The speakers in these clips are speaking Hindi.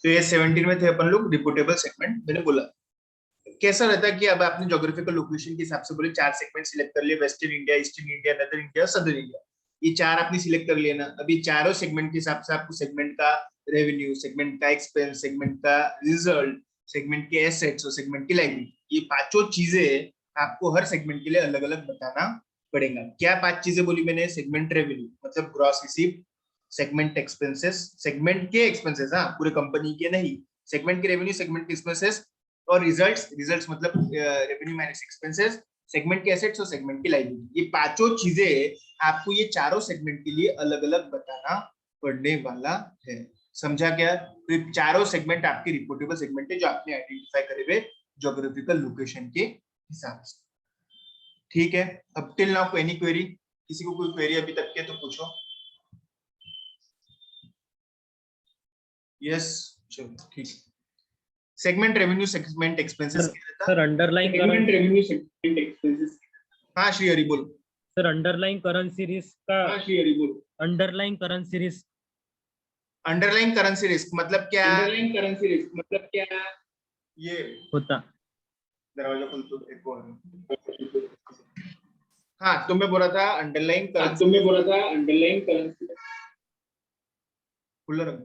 तो ये 17 में थे अपन लोग रिपोर्टेबल सेगमेंट। मैंने बोला कैसा रहता है कि अब आपने ज्योग्राफिकल लोकेशन के हिसाब से बोले 4 सेगमेंट सिलेक्ट कर लिए, western India, eastern India, northern India, southern India. ये 4 आपने सिलेक्ट कर लिए ना। अभी चारों सेगमेंट के हिसाब से आपको सेगमेंट का रेवेन्यू, सेगमेंट का एक्सपेंस, सेगमेंट का रिजल्ट, सेगमेंट के एसेट्स और सेगमेंट की लायबिलिटी, ये पांचों चीजें आपको हर सेगमेंट के लिए अलग अलग बताना पड़ेगा। क्या 5 चीजें बोली मैंने? सेगमेंट रेवेन्यू मतलब gross receive, segment expenses, segment के एक्सपेंसेस, हाँ पूरे कंपनी के नहीं, सेगमेंट के रेवेन्यू, सेगमेंट के एक्सपेंसेस, और रिजल्ट्स, रिजल्ट्स मतलब रेवेन्यू माइनस एक्सपेंसेस, सेगमेंट के एसेट्स और सेगमेंट की लायबिलिटी। ये पांचों चीजें आपको ये चारों सेगमेंट के लिए अलग अलग बताना पड़ने वाला है। समझा क्या? तो ये चारों सेगमेंट आपके रिपोर्टेबल सेगमेंट है जो आपने आइडेंटिफाई करे हुए ज्योग्राफिकल लोकेशन के हिसाब से। ठीक है, अब टिल नाउ एनी क्वेरी? किसी को कोई क्वेरी अभी तक के तो पूछो। यस, चलो ठीक है। सेगमेंट रेवेन्यू, सेगमेंट एक्सपेंसेस क्या रहता? Sir underline segment revenue, segment expenses. हाँ श्री हरि बोलो। सर अंडरलाइन करेंसी रिस्क का। हाँ श्री हरि बोलो। Underline currency risk. Underline currency risk मतलब क्या? अंडरलाइन करेंसी रिस्क मतलब क्या? ये होता। दरवाजा खोल दो एक और। हाँ तो मैं बोल रहा था अंडरलाइन करेंसी, तुमने बोला था अंडरलाइन करेंसी। खुला रख।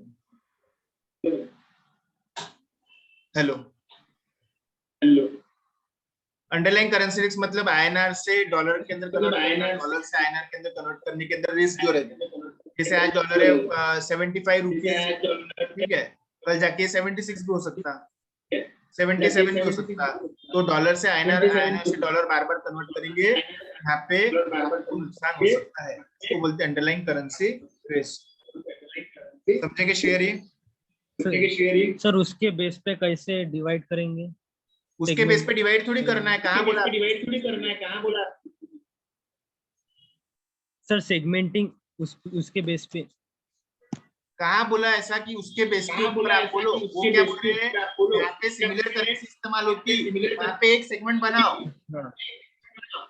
Hello hello. Underline currency risk मतलब आईएनआर से डॉलर के अंदर कन्वर्ट करना, INR डॉलर से आईएनआर के अंदर कन्वर्ट करने के अंदर रिस्क जो रहता है। जैसे आज डॉलर है 75 रुपीज, ठीक है, कल जाके 76 भी हो सकता, 77 भी हो सकता। तो डॉलर से आईएनआर, आईएनआर से डॉलर बार बार कन्वर्ट करेंगे, यहाँ पे नुकसान हो सकता है। इसको बोलते हैं अंडरलाइन करेंसी रिस्क। समझेंगे शेयरिंग? सर उसके बेस पे कैसे डिवाइड करेंगे? उसके बेस पे डिवाइड थोड़ी करना है, कहाँ बोला? डिवाइड थोड़ी करना है, कहाँ बोला? सर सेगमेंटिंग उसके बेस पे। कहाँ बोला ऐसा कि उसके बेस के ऊपर आप बोलो? वो क्या बोल रहे हैं, यहाँ पे सिमिलर करेंसी इस्तेमाल होती, वहाँ पे एक सेगमेंट बनाओ।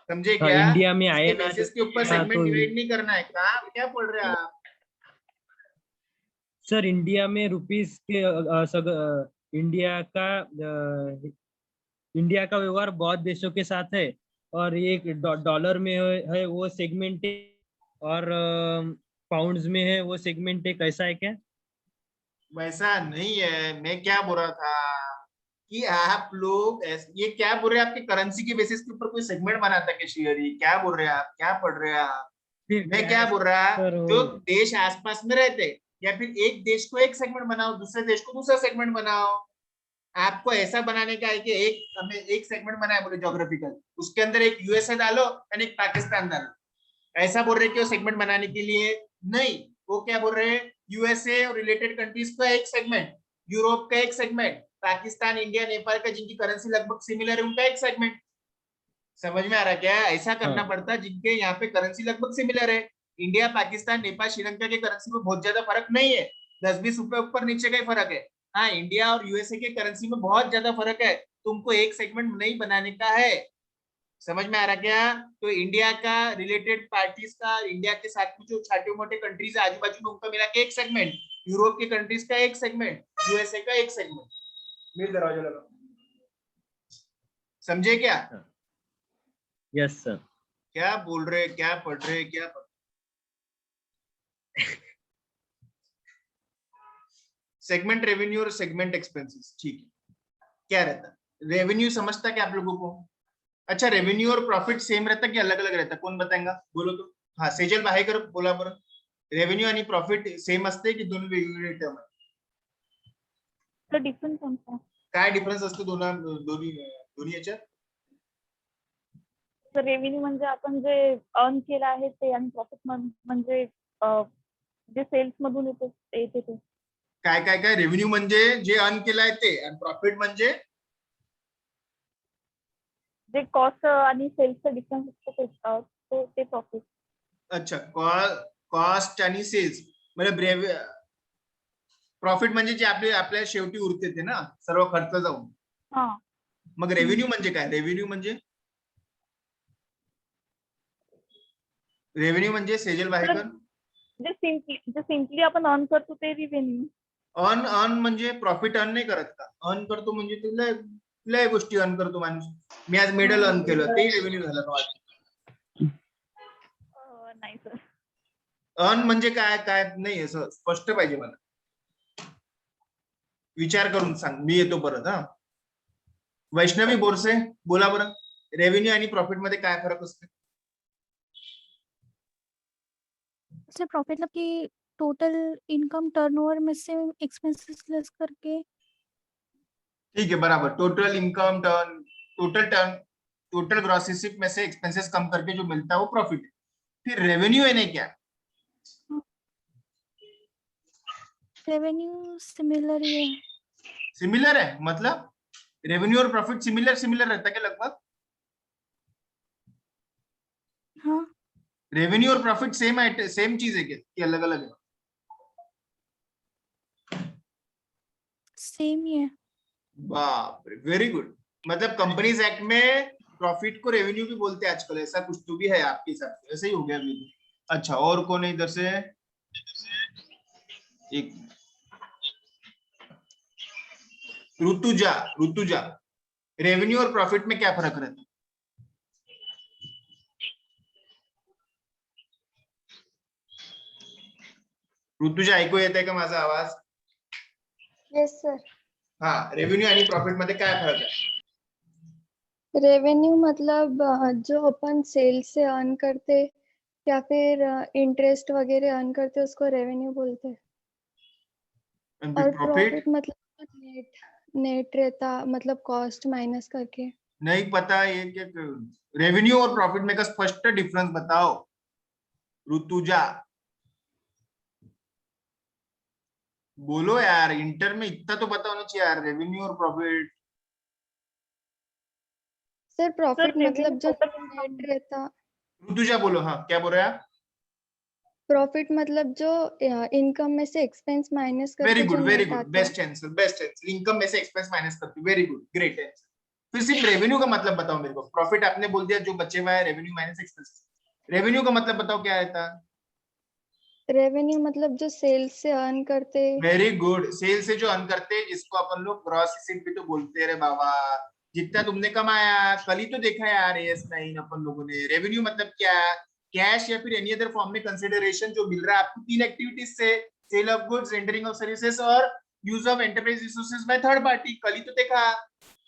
समझे हाँ, क्या? इंडिया में इसके आईएनआर बेसिस के ऊपर सेगमेंट डिवाइड नहीं करना है। कहाँ क्या पढ़ रहे हैं आप? सर इंडिया में रुपीस के इंडिया का इंडिया का व्यवहार बहुत देशों के साथ है, और एक डॉलर में है वो सेगमेंट, और पाउंड्स में है वो सेगमेंट। कैसा है क्या? वैसा नहीं है। मैं क्या बोल रहा था कि आप लोग ये क्या बोल रहे हैं, आपके करेंसी के बेसिस के ऊपर कोई सेगमेंट बनाता है शेयर? क्या बोल रहे हैं आप? क्या पढ़ रहे हैं आप? मैं क्या बोल रहा, जो देश आसपास में रहते, या फिर एक देश को एक सेगमेंट बनाओ, दूसरे देश को दूसरा सेगमेंट बनाओ। आपको ऐसा बनाने का है कि एक हमें एक सेगमेंट बनाया बोले ज्योग्राफिकल, उसके अंदर एक यूएसए डालो और एक पाकिस्तान डालो, ऐसा बोल रहे कि वो सेगमेंट बनाने के लिए? नहीं, वो क्या बोल रहे हैं, यूएसए और रिलेटेड कंट्रीज का एक सेगमेंट, यूरोप का एक सेगमेंट, पाकिस्तान, इंडिया, नेपाल का जिनकी करेंसी लगभग सिमिलर है उनका एक सेगमेंट। समझ में आ रहा क्या? ऐसा करना पड़ता है जिनके यहाँ पे करेंसी लगभग सिमिलर है। इंडिया, पाकिस्तान, नेपाल, श्रीलंका के करेंसी में बहुत ज्यादा फर्क नहीं है, 10-20 रुपए ऊपर नीचे का ही फर्क है। हाँ, इंडिया और यूएसए के करेंसी में बहुत ज्यादा फर्क है, तुमको एक सेगमेंट नहीं बनाने का है। समझ में आ रहा क्या? तो इंडिया का रिलेटेड पार्टीज का, इंडिया के साथ में जो छोटे मोटे कंट्रीज है आजू बाजू में, उनका मिला के एक सेगमेंट, यूरोप के कंट्रीज का एक सेगमेंट, यूएसए का एक सेगमेंट। मेरे दरवाजा लगा। समझे क्या? Yes sir. क्या बोल रहे, क्या पढ़ रहे, क्या पढ़? सेगमेंट रेवेन्यू और सेगमेंट एक्सपेंसेस, ठीक है। क्या रहता रेवेन्यू? समझता क्या आप लोगों को? अच्छा, रेवेन्यू और प्रॉफिट सेम रहता कि अलग अलग रहता? कोण बताएगा? बोलो तो। हाँ सेजल बाहेकर बोला बरं. रेवेन्यू आणि प्रॉफिट सेम असते की दोन वेगवेगळे टर्म आहे? डिफरन्स कोणता? काय डिफरन्स असतो दोन्ही याच्यात? तर रेव्हेन्यू म्हणजे आपण जे अर्न केलं आहे ते, आणि प्रॉफिट म्हणजे जे सेल्स मधून येते ते. काय काय काय? रेव्हेन्यू म्हणजे जे अर्न केलं आहे ते, आणि प्रॉफिट म्हणजे जे कॉस्ट आणि सेल्सचा डिफरन्स असतो ते प्रॉफिट. अच्छा, कॉस्ट आणि सेल्स म्हणजे प्रॉफिट म्हणजे जे आपल्या शेवटी उरते ते ना, सर्व खर्च जाऊन. हां. मग रेव्हेन्यू म्हणजे काय? रेव्हेन्यू म्हणजे सेजल बाहेकर जे सिम्पली आपण अर्न करतो ते रेव्हेन्यू. अर्न अर्न म्हणजे प्रॉफिट अर्न नाही करत का? अर्न करतो म्हणजे तुला कुठल्याही गोष्टी अर्न करतो माणूस. मी आज मेडल अर्न केलं तेही रेव्हेन्यू झालं का माझं? नाही सर. अर्न म्हणजे काय काय नाही असं स्पष्ट पाहिजे मला. विचार करून सांग, मी येतो परत. हा, वैष्णवी बोरसे बोला बरं, रेव्हेन्यू आणि प्रॉफिट मध्ये काय फरक असतो? सर प्रॉफिट मतलब कि टोटल इनकम टर्नओवर में से एक्सपेंसेस लेस करके. ठीक है, बराबर. Total income total gross receipt में से एक्सपेंसेस कम करके जो मिलता है वो प्रॉफिट है. फिर रेवेन्यू यानी क्या? रेवेन्यू सिमिलर ही है. सिमिलर है मतलब रेवेन्यू और प्रॉफिट सिमिलर रहता है क्या लगभग? हाँ. रेवेन्यू और प्रॉफिट सेम चीज है क्या कि अलग अलग है? सेम ही है. बाप रे, वेरी गुड. मतलब कंपनीज एक्ट में प्रॉफिट को रेवेन्यू भी बोलते हैं आजकल, ऐसा कुछ तो भी है आपके हिसाब से? ऐसा ही हो गया अभी. अच्छा, और कौन है इधर से? एक ऋतुजा, रेवेन्यू और प्रॉफिट में क्या फरक रहता है? ऋतुजा, ऐकू येते का माझा आवाज? Yes sir. हा, रेवेन्यू आणि प्रॉफिट मध्ये काय फरक आहे? रेवेन्यू मतलब जो अपन सेल से अर्न करते या फिर इंटरेस्ट वगैरह अर्न करते उसको रेवेन्यू बोलते हैं. और प्रॉफिट मतलब नेट रहता, मतलब कॉस्ट माइनस करके. नहीं पता ये कि रेवेन्यू और प्रॉफिट में का स्पष्ट डिफरेंस बताओ ऋतुजा. बोलो यार, इंटर में इतना तो पता होना चाहिए यार, रेवेन्यू और प्रॉफिट. सर प्रॉफिट revenue मतलब जो total नेट रहता. ऋतुजा बोलो. हाँ, क्या बोल रहे हैं आप? प्रॉफिट मतलब जो इनकम में से एक्सपेंस माइनस वेरी करके जो गुड, वेरी नेट गुड. आता. Best answer. इनकम में से एक्सपेंस माइनस करते. Very good, great answer. फिर सिर्फ रेवेन्यू का मतलब बताओ मेरे को. प्रॉफिट आपने बोल दिया जो बचे हुआ है, रेवेन्यू माइनस एक्सपेंस. रेवेन्यू का मतलब बताओ क्या रहता? रेवेन्यू मतलब जो सेल से अर्न करते. Very good. सेल से जो अर्न करते हैं, जिसको अपन लोग ग्रॉस रिसीप्ट भी तो बोलते हैं रे बाबा. जितना तुमने कमाया, कल ही तो देखा है यार AS9 अपन लोगों ने. रेवेन्यू मतलब क्या? कैश या फिर एनी अदर फॉर्म में कंसिडरेशन जो मिल रहा है आपको तीन एक्टिविटीज से: sale of goods, rendering of services और use of enterprise resources by third party. कल ही तो देखा.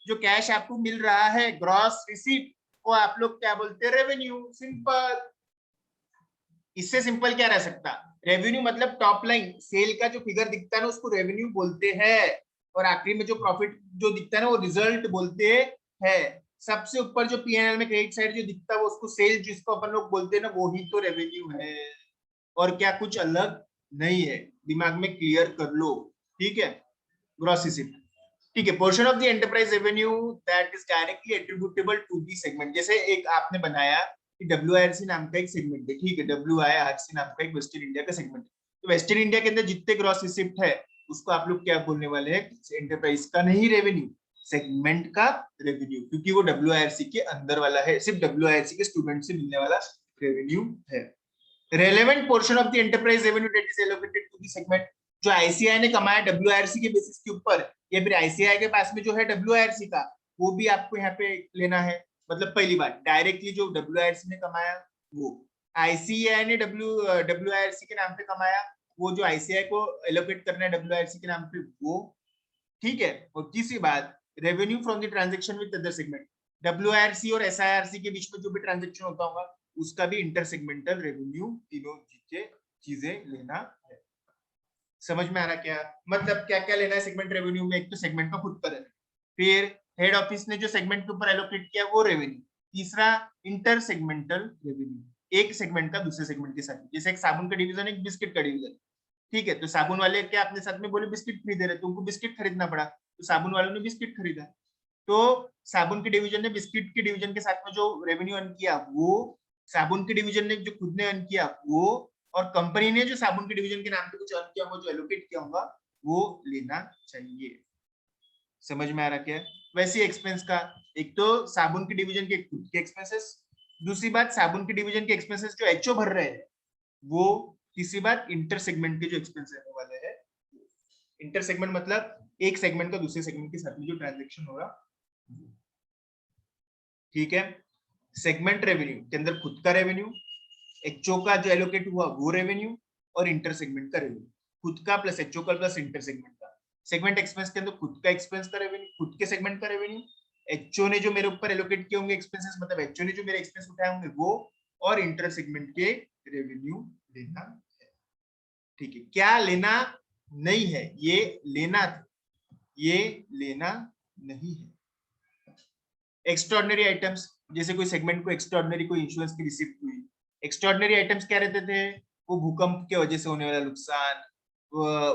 जो कैश आपको मिल रहा है, ग्रॉस रिसीप्ट, को आप लोग क्या बोलते हैं? रेवेन्यू. सिंपल. इससे सिंपल क्या रह सकता? रेवेन्यू मतलब टॉप लाइन, सेल का जो फिगर दिखता है ना उसको रेवेन्यू बोलते हैं. और आखिरी में जो प्रॉफिट जो दिखता है ना वो रिजल्ट बोलते हैं. सबसे ऊपर जो P&L में क्रेडिट साइड जो दिखता है वो उसको सेल, जिसको अपन लोग बोलते हैं ना, वो ही तो रेवेन्यू है. और क्या कुछ अलग नहीं है. दिमाग में क्लियर कर लो. ठीक है. Gross receipt. ठीक है. Portion of the enterprise revenue that is directly attributable to the segment. जैसे एक आपने बनाया कि WIRC नाम का एक सेगमेंट है. ठीक है. WIRC नाम का एक वेस्टर्न इंडिया का सेगमेंट है. तो वेस्टर्न इंडिया के अंदर जितने ग्रॉस रिसिप्ट है उसको आप लोग क्या बोलने वाले हैं? एंटरप्राइज का नहीं रेवेन्यू, सेगमेंट का रेवेन्यू, क्योंकि वो WIRC के अंदर वाला है. सिर्फ WIRC के स्टूडेंट से मिलने वाला रेवेन्यू है. Relevant portion of the enterprise revenue that is allocated to the segment. जो ICI ने कमाया WIRC के बेसिस के ऊपर, या फिर ICI के पास में जो है WIRC का, वो भी आपको यहाँ पे लेना है. मतलब पहली बात, डायरेक्टली जो WIRC ने कमाया वो, ICI ने WIRC के नाम पे कमाया, वो जो ICI को एलोकेट करना है WIRC के नाम पे वो. ठीक है. और तीसरी बात, revenue from the transaction with other segment. WIRC और SIRC के बीच में जो भी ट्रांजेक्शन होता होगा उसका भी इंटर सेगमेंटल रेवेन्यू, तीनों चीजें लेना है. समझ में आ रहा क्या? मतलब क्या क्या लेना है सेगमेंट रेवेन्यू में? एक तो सेगमेंट का खुद का रेवेन्यू, फिर हेड ऑफिस ने जो सेगमेंट के ऊपर एलोकेट किया वो रेवेन्यू, तीसरा इंटर सेगमेंटल रेवेन्यू, एक सेगमेंट का दूसरे सेगमेंट के साथ. जैसे एक साबुन का डिवीजन, एक बिस्किट का डिवीजन. ठीक है. तो साबुन वाले क्या अपने साथ में बोले बिस्किट खरीदे रहे, तुमको बिस्किट खरीदना पड़ा, तो साबुन वालों ने बिस्किट खरीदा. तो साबुन के डिवीजन ने बिस्किट के डिवीजन के साथ में जो रेवेन्यू अर्न किया वो, साबुन के डिवीजन ने जो खुद ने अर्न किया वो, और कंपनी ने जो साबुन के डिवीजन के नाम पे कुछ अर्न किया होगा, जो एलोकेट किया होगा, वो लेना चाहिए. समझ में आ रहा क्या? वैसे एक्सपेंस का, एक तो साबुन के डिवीजन के खुद के एक्सपेंसेस, दूसरी बात साबुन के डिवीजन के एक्सपेंसेस जो HO भर रहे हैं वो, तीसरी बात इंटर सेगमेंट के जो एक्सपेंस रहने वाले हैं. इंटर सेगमेंट मतलब एक सेगमेंट का दूसरे सेगमेंट के साथ में जो ट्रांजेक्शन होगा, ठीक है। सेगमेंट रेवेन्यू के अंदर खुद का रेवेन्यू, एचओ का जो एलोकेट हुआ वो रेवेन्यू, और इंटर सेगमेंट का रेवेन्यू, खुद का प्लस एचओ का प्लस इंटर सेगमेंट का। सेगमेंट एक्सपेंस के अंदर खुद का एक्सपेंस का रेवेन्यू, खुद के सेगमेंट का रेवेन्यू, एचओ ने जो मेरे ऊपर एलोकेट किए होंगे एक्सपेंसेस, मतलब एचओ ने जो मेरे एक्सपेंस उठाए होंगे वो, और इंटर सेगमेंट के रेवेन्यू लेना है, ठीक है। क्या लेना नहीं है, ये लेना था, ये लेना नहीं है। एक्स्ट्राऑर्डिनरी आइटम्स, जैसे कोई सेगमेंट को एक्स्ट्राऑर्डिनरी कोई इंश्योरेंस की रिसीप्ट हुई, एक्स्ट्राऑर्डिनरी आइटम्स क्या रहते थे, वो भूकंप के वजह से होने वाला नुकसान,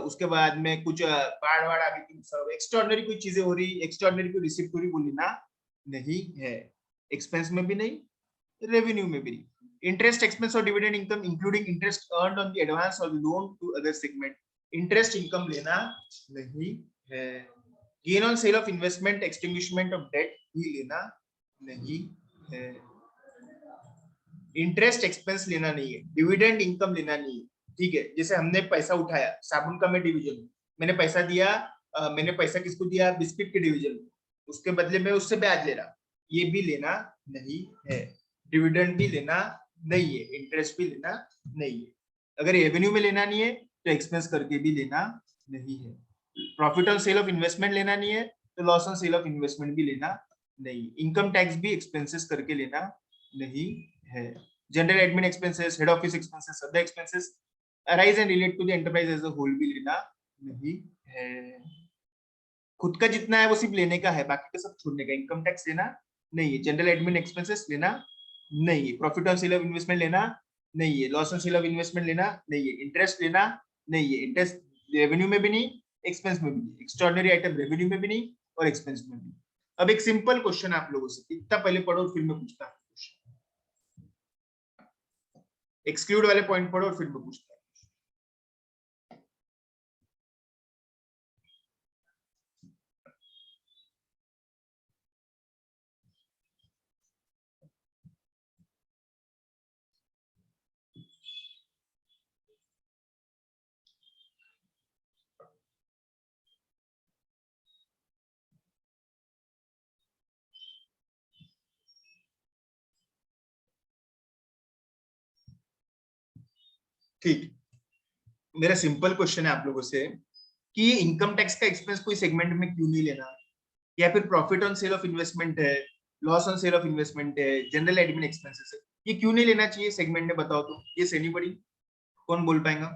उसके बाद में कुछ बाढ़ वाड़ आ गई, एक्स्ट्राऑर्डिनरी कोई चीजें हो रही, एक्स्ट्राऑर्डिनरी कोई रिसीप्ट हो रही, वो लेना नहीं है। एक्सपेंस में भी नहीं, रेवेन्यू में भी नहीं। इंटरेस्ट एक्सपेंस और dividend income including interest earned on the advance और loan to other segment, interest income लेना नहीं है। Gain on sale of investment, extinguishment of debt भी लेना नहीं है। इंटरेस्ट एक्सपेंस लेना नहीं है, डिविडेंड इनकम लेना नहीं है, ठीक है। जैसे हमने पैसा उठाया साबुन का, मैं डिवीजन, मैंने पैसा दिया, मैंने पैसा किसको दिया, बिस्किट के डिवीजन, उसके बदले में उससे ब्याज ले रहा, ये भी लेना नहीं है। डिविडेंड भी लेना नहीं है, इंटरेस्ट भी लेना नहीं है। अगर रेवेन्यू में लेना नहीं है तो एक्सपेंस करके भी लेना नहीं है। Profit on sale of investment लेना नहीं है तो loss on sale of investment भी लेना नहीं। इनकम टैक्स भी एक्सपेंसेस करके लेना नहीं है। General admin expenses, head office expenses, other expenses arise and relate to the enterprise as a whole भी लेना नहीं है। खुद का जितना है वो सिर्फ लेने का है, बाकी का सब छोड़ने का। इनकम टैक्स लेना नहीं है, जनरल एडमिन एक्सपेंसेस लेना नहीं है, profit on sale of investment लेना नहीं है, loss on sale of investment लेना नहीं है, इंटरेस्ट लेना नहीं है, इंटरेस्ट रेवेन्यू में भी नहीं, एक्सपेंस में भी नहीं, एक्स्ट्राऑर्डिनरी आइटम रेवेन्यू में भी नहीं और एक्सपेंस में भी। अब एक सिंपल क्वेश्चन आप लोगों से, इतना पहले पढ़ो फिर मैं पूछता हूँ क्वेश्चन। एक्सक्लूड वाले पॉइंट पढ़ो और फिर मैं पूछता हूँ। ठीक, मेरा सिंपल क्वेश्चन है आप लोगों से कि इनकम टैक्स का एक्सपेंस कोई सेगमेंट में क्यों नहीं लेना, या फिर profit on sale of investment है, loss on sale of investment है, जनरल एडमिन एक्सपेंसेस है, ये क्यों नहीं लेना चाहिए सेगमेंट में, बताओ तो। ये से नहीं पड़ी, कौन बोल पाएगा?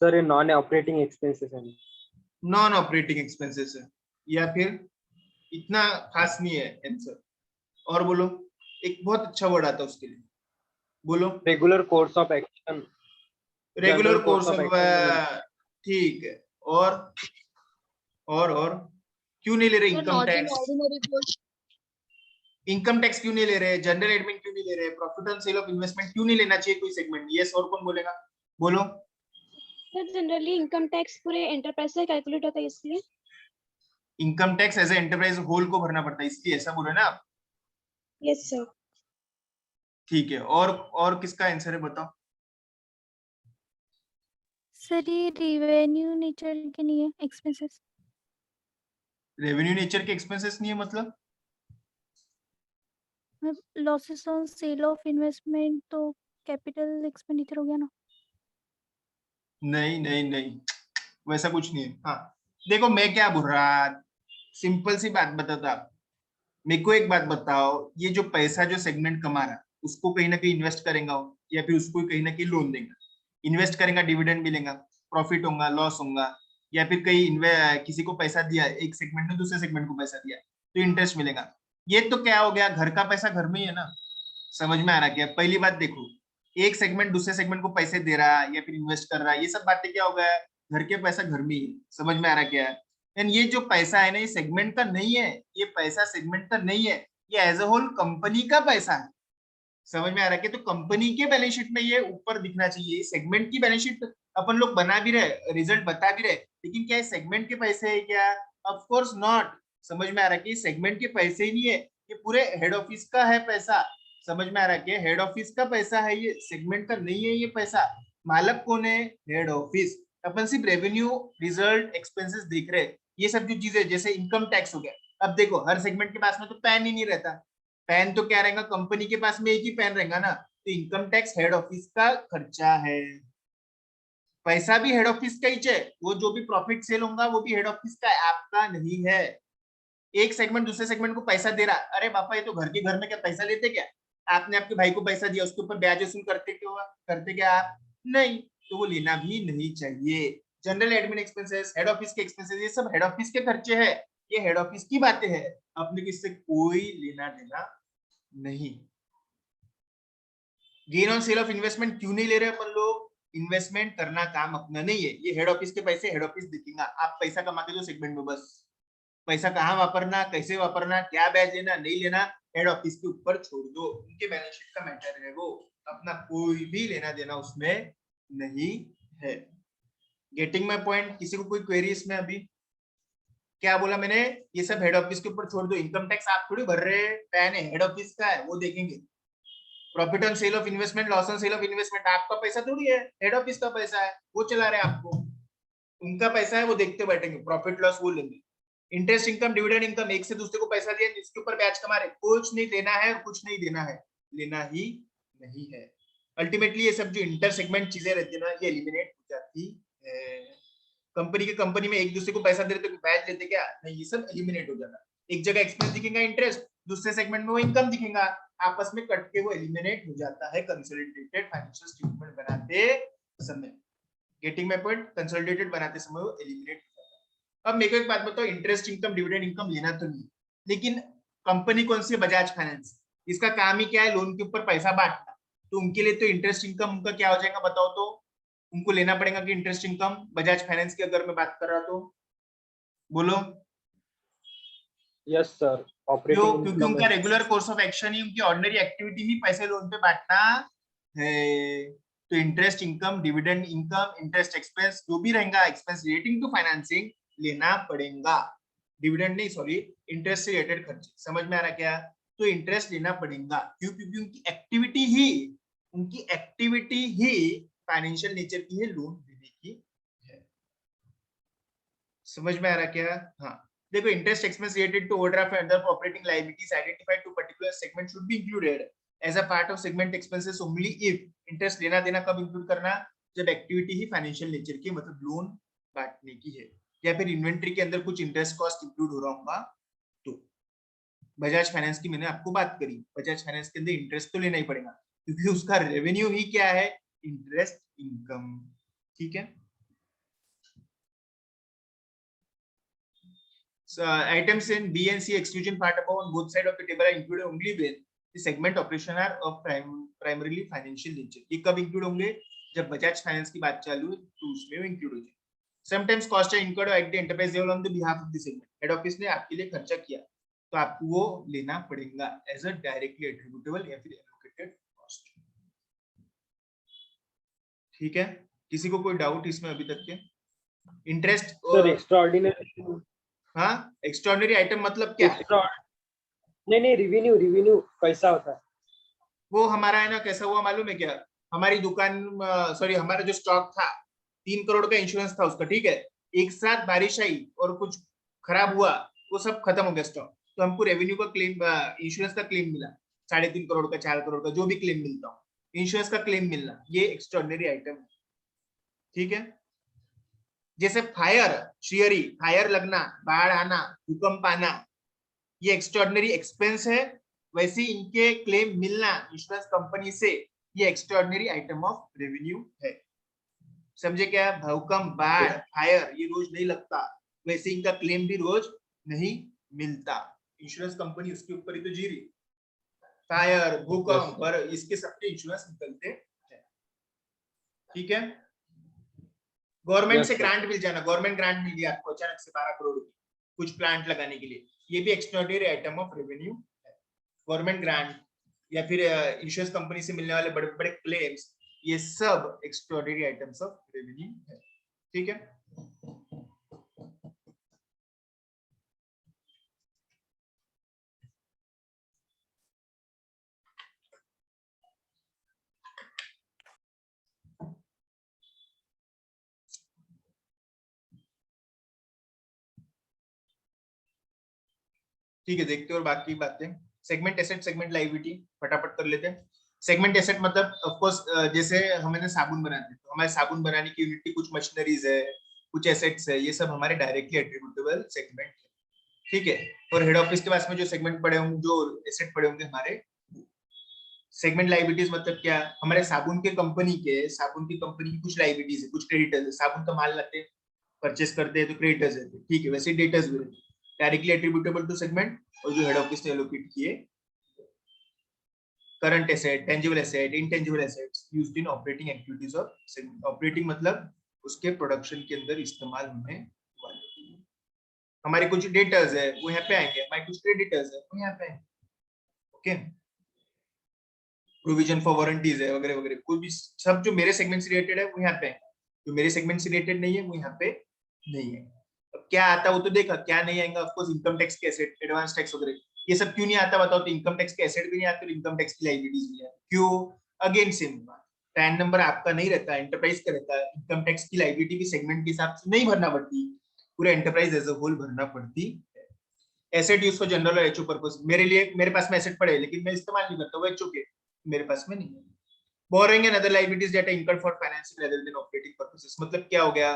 सर ये नॉन ऑपरेटिंग एक्सपेंसेस है। नॉन ऑपरेटिंग एक्सपेंसेस है, या फिर इतना खास नहीं है आंसर। और बोलो, एक बहुत अच्छा वर्ड आता है उसके लिए, बोलो। Regular course of action. Regular course of, ठीक है। और क्यों नहीं ले रहे इनकम टैक्स? इनकम टैक्स क्यों नहीं ले रहे? जनरल एडमिन क्यों नहीं ले रहे? Profit on sale of investment क्यों नहीं लेना चाहिए कोई सेगमेंट? यस, और कौन बोलेगा? बोलो। सर जनरली इनकम टैक्स पूरे एंटरप्राइज से कैलकुलेट होता है इसलिए। Income tax as a enterprise whole को भरना पड़ता है इसलिए, ऐसा बोलो ना आप? Yes sir. ठीक है, और किसका आंसर है बताओ? सर ये रेवेन्यू नेचर के नहीं है एक्सपेंसेस। रेवेन्यू नेचर के एक्सपेंसेस नहीं है मतलब? Losses on sale of investment तो कैपिटल एक्सपेंडिचर हो गया ना। नहीं, वैसा कुछ नहीं है। हाँ देखो, मैं क्या बोल रहा, सिंपल सी बात बताता आप। मेरे को एक बात बताओ, ये जो पैसा जो सेगमेंट कमा रहा है उसको कहीं ना कहीं इन्वेस्ट करेगा या फिर उसको कहीं ना कहीं लोन देगा? इन्वेस्ट करेगा, डिविडेंड मिलेगा, प्रॉफिट होगा, लॉस होगा, या फिर कहीं किसी को पैसा दिया, एक सेगमेंट ने दूसरे सेगमेंट को पैसा दिया तो इंटरेस्ट मिलेगा। ये तो क्या हो गया, घर का पैसा घर में ही है ना। समझ में आ रहा क्या? पहली बात देखो, एक सेगमेंट दूसरे सेगमेंट को पैसे दे रहा है या फिर इन्वेस्ट कर रहा है, ये सब बातें क्या हो गया, घर के पैसा घर में ही। समझ में आ रहा क्या है? एंड ये जो पैसा है ना, ये सेगमेंट का नहीं है, ये पैसा सेगमेंट का नहीं है, ये एज अ होल कंपनी का पैसा है। समझ में आ रहा है? तो कंपनी के बैलेंस शीट में ये ऊपर दिखना चाहिए। सेगमेंट की बैलेंस शीट अपन लोग बना भी रहे, रिजल्ट बता भी रहे, लेकिन क्या सेगमेंट के पैसे है क्या? Of course not. समझ में आ रहा है कि सेगमेंट के पैसे ही नहीं है, ये पूरे हेड ऑफिस का है पैसा। समझ में आ रहा है कि हेड ऑफिस का पैसा है, ये सेगमेंट का नहीं है ये पैसा। मालक कौन है? Head office. अपन सिर्फ रेवेन्यू, रिजल्ट, एक्सपेंसेस देख रहे हैं। ये सब जो चीजें जैसे इनकम टैक्स हो गया, अब देखो हर सेगमेंट के पास में तो पैन ही नहीं रहता। पैन तो क्या रहेगा, कंपनी के पास में एक ही पैन रहेगा ना। तो इनकम टैक्स हेड ऑफिस का खर्चा है, पैसा भी हेड ऑफिस का ही है। वो जो भी प्रॉफिट सेल होगा वो भी हेड ऑफिस का है, आपका नहीं है। एक सेगमेंट दूसरे सेगमेंट को पैसा दे रहा, अरे बापा ये तो घर के घर में क्या पैसा लेते क्या? आपने आपके भाई को पैसा दिया, उसके ऊपर ब्याज वसूल करते क्या आप? नहीं, तो वो लेना भी नहीं चाहिए। General admin expenses, head office के एक्सपेंसेस, ये सब हेड ऑफिस के खर्चे हैं, ये हेड ऑफिस की बातें हैं, अपने किससे कोई लेना देना नहीं। Gain on sale of investment क्यों नहीं ले रहे अपन लोग? इन्वेस्टमेंट करना काम अपना नहीं है, ये हेड ऑफिस के पैसे हेड ऑफिस देखेगा। आप पैसा कमाते हो सेगमेंट में, बस पैसा कहाँ वापरना, कैसे वापरना, क्या ब्याज लेना नहीं लेना, हेड ऑफिस के ऊपर छोड़ दो, उनके बैलेंस शीट का मैटर है वो, अपना कोई भी लेना देना उसमें नहीं है। Getting my point? किसी को कोई क्वेरी इसमें? अभी क्या बोला मैंने? ये सब हेड ऑफिस के ऊपर छोड़ दो। इनकम टैक्स आप थोड़ी भर रहे हैं, पैन है हेड ऑफिस का है, वो देखेंगे। Profit on sale of investment, loss on sale of investment आपका पैसा थोड़ी है, हेड ऑफिस का पैसा है, वो चला रहे आपको, उनका पैसा है, वो देखते बैठेंगे, प्रॉफिट लॉस वो लेंगे। इंटरेस्ट इनकम, डिविडेंड इनकम, एक से दूसरे को पैसा दिया जिसके ऊपर ब्याज कमा रहे, कुछ नहीं देना है, कुछ नहीं देना है, लेना ही नहीं है। अल्टीमेटली ये सब जो इंटर सेगमेंट चीजें रहती है ना, ये एलिमिनेट हो जाती है। कंपनी के कंपनी में एक दूसरे को पैसा दे रहे तो ब्याज लेते क्या? नहीं, ये सब एलिमिनेट हो जाता। एक जगह एक्सपेंस दिखेगा इंटरेस्ट, दूसरे सेगमेंट में वो इनकम दिखेगा, आपस में कट के वो एलिमिनेट हो जाता है कंसोलिडेटेड फाइनेंशियल स्टेटमेंट बनाते समय। Getting my point? कंसोलिडेटेड बनाते समय वो एलिमिनेट हो जाता है। अब मेरे को एक बात बताओ, इंटरेस्ट इनकम, डिविडेंड इनकम लेना तो नहीं, लेकिन कंपनी कौन सी है? बजाज फाइनेंस। इसका काम ही क्या है? लोन के ऊपर पैसा बांटना। तो उनके लिए तो इंटरेस्ट इनकम उनका क्या हो जाएगा बताओ तो? उनको लेना पड़ेगा कि इंटरेस्ट इनकम? बजाज फाइनेंस की अगर मैं बात कर रहा तो बोलो। यस सर, क्यों? ऑपरेटिंग क्योंकि उनका रेगुलर कोर्स ऑफ एक्शन ही, उनकी ऑर्डिनरी एक्टिविटी ही पैसे लोन पे बांटना है। तो interest income, dividend income, interest expense जो भी रहेगा, एक्सपेंस रिलेटिंग टू फाइनेंसिंग लेना पड़ेगा। डिविडेंड नहीं, सॉरी, इंटरेस्ट से रिलेटेड खर्चे। समझ में आ रहा क्या? तो इंटरेस्ट लेना पड़ेगा। क्यों? क्योंकि उनकी एक्टिविटी ही फाइनेंशियल नेचर की है, लोन देने की है। समझ में आ रहा क्या? हाँ, देखो, interest expense related to overdraft and other operating liabilities identified to particular segment should be included as a part of segment expenses only if. Interest लेना देना कब इंक्लूड करना? जब एक्टिविटी ही फाइनेंशियल नेचर की, मतलब लोन बांटने की है, या फिर इन्वेंट्री के अंदर कुछ इंटरेस्ट कॉस्ट इंक्लूड हो रहा होगा तो। बजाज फाइनेंस की मैंने आपको बात करी, बजाज फाइनेंस के अंदर इंटरेस्ट तो लेना ही पड़ेगा, क्योंकि उसका रेवेन्यू ही क्या है? Interest income. ठीक है। Items in B and C exclusion part above on both sides of the table are included only when the segment operation are of primarily financial nature. ये कब include होंगे? जब बजाज फाइनेंस की बात चालू है तो उसमें वो include हो जाए। Sometimes costs are incurred at the enterprise level on the behalf of the segment. Head office ने आपके लिए खर्चा किया तो आपको वो लेना पड़ेगा as a directly attributable या फिर allocated cost. ठीक है? किसी को कोई डाउट इसमें अभी तक के? इंटरेस्ट सर एक्स्ट्राऑर्डिनरी, हाँ, एक्स्ट्राऑर्डिनरी आइटम मतलब क्या? नहीं, रिवेन्यू कैसा होता है? वो हमारा है ना, कैसा हुआ मालूम है क्या? हमारी दुकान, सॉरी, हमारा जो स्टॉक था 3 करोड़ का इंश्योरेंस था उसका, ठीक है। एक साथ बारिश आई और कुछ खराब हुआ, वो सब खत्म हो गया स्टॉक, तो हमको रेवेन्यू का क्लेम, इंश्योरेंस का क्लेम मिला, 3.5 करोड़ का, 4 करोड़ का, जो भी क्लेम मिलता हो, इंश्योरेंस का क्लेम मिलना, ये एक्स्ट्राऑर्डिनरी आइटम है। ठीक है। जैसे फायर, श्रीहरि, फायर लगना, बाढ़ आना, भूकंप आना, ये एक्स्ट्राऑर्डिनरी एक्सपेंस है। वैसे इनके क्लेम मिलना इंश्योरेंस कंपनी से, ये एक्स्ट्राऑर्डिनरी आइटम ऑफ रेवेन्यू है। समझे क्या? भूकंप, बाढ़, फायर ये रोज नहीं लगता, वैसे इनका क्लेम भी रोज नहीं मिलता। इंश्योरेंस कंपनी उसके ऊपर ही तो जी रही। फायर, भूकंप और इसके सबके इंश्योरेंस निकलते हैं। ठीक है। गवर्नमेंट से ग्रांट मिल जाना, गवर्नमेंट ग्रांट मिल गया आपको अचानक से 12 करोड़ की कुछ प्लांट लगाने के लिए, ये भी एक्स्ट्राऑर्डिनरी आइटम ऑफ रेवेन्यू है। गवर्नमेंट ग्रांट या फिर इंश्योरेंस कंपनी से मिलने वाले बड़े बड़े क्लेम्स, ये सब एक्स्ट्राऑर्डिनरी आइटम्स ऑफ रेवेन्यू है। ठीक है। ठीक है, देखते हैं और बाकी बातें। सेगमेंट एसेट, सेगमेंट लायबिलिटी फटाफट कर लेते हैं। सेगमेंट एसेट मतलब ऑफ कोर्स जैसे हमने साबुन बनाते हैं तो हमारे साबुन बनाने की यूनिट की कुछ मशीनरीज है, कुछ एसेट्स है, ये सब हमारे डायरेक्टली एट्रीब्यूटेबल सेगमेंट है, ठीक है। और हेड ऑफिस के पास में जो सेगमेंट पड़े होंगे, जो एसेट पड़े होंगे हमारे, सेगमेंट लायबिलिटीज मतलब क्या, हमारे साबुन की कंपनी की कुछ लायबिलिटीज है, कुछ क्रेडिटर्स है, साबुन का माल लाते हैं, परचेस करते हैं तो क्रेडिटर्स है, ठीक है, वैसे डेटर्स भी रहते हैं डायरेक्टली एट्रीब्यूटेबल टू सेगमेंट, और जो हेड ऑफिस ने एलोकेट किए। Current asset, tangible asset, intangible assets used in operating activities of segment. Operating मतलब उसके प्रोडक्शन के अंदर इस्तेमाल होने वाले। हमारे कुछ डेटर्स है वो यहाँ पे आएंगे, हमारे कुछ क्रेडिटर्स है वो यहाँ पे आएंगे, ओके। प्रोविजन फॉर वारंटीज है वगैरह वगैरह, कोई भी सब जो मेरे सेगमेंट से रिलेटेड है वो यहाँ पे है, जो मेरे सेगमेंट से रिलेटेड नहीं है वो यहाँ पे नहीं है। अब क्या आता है वो तो देखा, क्या नहीं आएगा, ऑफ कोर्स इनकम टैक्स के एसेट, एडवांस टैक्स वगैरह, ये सब क्यों नहीं आता बताओ, तो इनकम टैक्स के एसेट भी नहीं आते और इनकम टैक्स की लायबिलिटीज भी नहीं आती, क्यों? अगेन सेम बात, पैन नंबर आपका नहीं रहता, एंटरप्राइज का रहता है, इनकम टैक्स की लायबिलिटी भी सेगमेंट के हिसाब से नहीं भरना पड़ती, पूरे एंटरप्राइज एज अ होल भरना पड़ती है। एसेट यूज फॉर जनरल और एचओ पर्पस, मेरे पास में एसेट पड़े लेकिन मैं इस्तेमाल नहीं करता, वो एचओ के मेरे पास में नहीं है। Borrowing and other liabilities that are incurred for financing rather than operating purposes, मतलब क्या हो गया,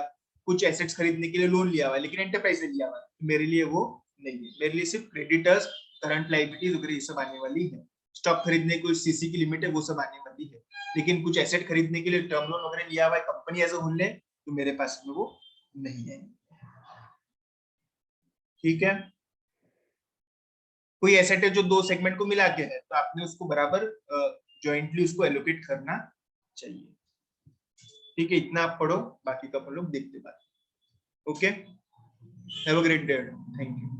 कुछ एसेट्स खरीदने के लिए लोन लिया हुआ है लेकिन एंटरप्राइज ने लिया हुआ है, मेरे लिए वो नहीं है, मेरे लिए सिर्फ क्रेडिटर्स, करंट लायबिलिटीज वगैरह ये सब आने वाली है। स्टॉक खरीदने को सीसी की लिमिट है वो सब आने वाली है, लेकिन कुछ एसेट खरीदने के लिए टर्म लोन वगैरह लिया हुआ है कंपनी एज अ होल ने, तो मेरे पास में वो नहीं है, ठीक है। कोई एसेट है जो दो सेगमेंट को मिला के है तो आपने उसको बराबर जॉइंटली उसको एलोकेट करना चाहिए, ठीक है। इतना आप पढ़ो, बाकी का अपन लोग देखते बात, okay. Have a great day, thank you.